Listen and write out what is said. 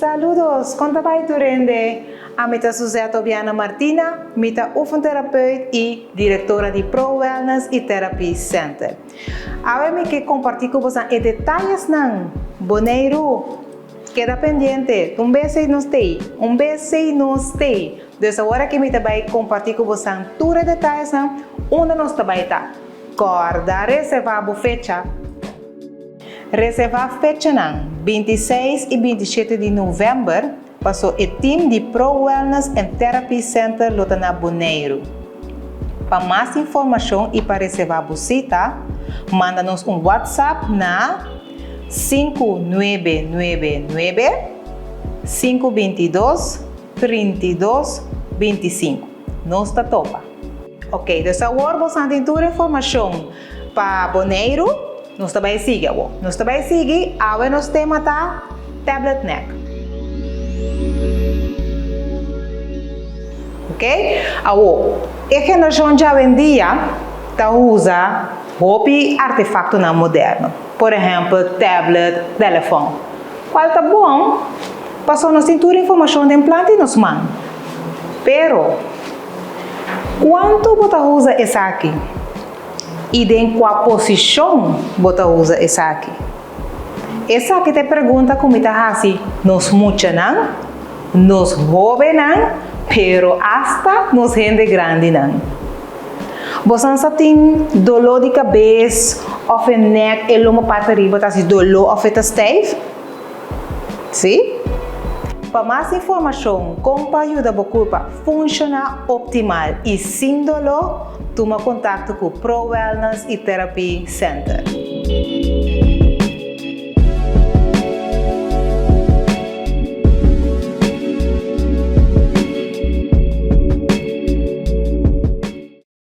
Saludos, conta vai tu rende? A mita José Tobiana Martina, mita oefentherapeut e diretora de Pro Wellness e Therapy Center. Agora me que compartilhar com vocês detalhes não, boneiro, queda pendiente, beijo nos tem, beijo nos tem. Dessa hora que me vai compartilhar com vocês todos os detalhes não, onde nós vai estar. Corda reservar a fecha. Reservar fecha não, 26 e 27 de novembro, passou o time de Pro Wellness and Therapy Center Lotana Boneiro. Para mais informação e para reservar a visita, manda-nos um WhatsApp na 5999 522 3225. Nós está topa. Ok, dessa hora você tem toda a informação para Boneiro. Nós também seguimos. Nós também seguimos. Agora nós temos tablet neck. Ok? Agora, a geração já em dia usa hobby artefato na moderno. Por exemplo, tablet, telefone. Qual está bom? Passou na cintura informação de implante e nos mãos. Pero, quanto você usa essa aqui? E em qual posição você usa essa aqui? Essa aqui te pergunta como está assim, nos mucha não, nos jovem não, pero hasta nos gente grande não. Você não tem dolor de cabeça, ou neck, e loma para riba, tá assim, dolor, ou está stave? Sim? Para mais informação, como ajuda a culpa funcionar optimal e sem dolor, toma contato com o Pro Wellness e Therapy Center.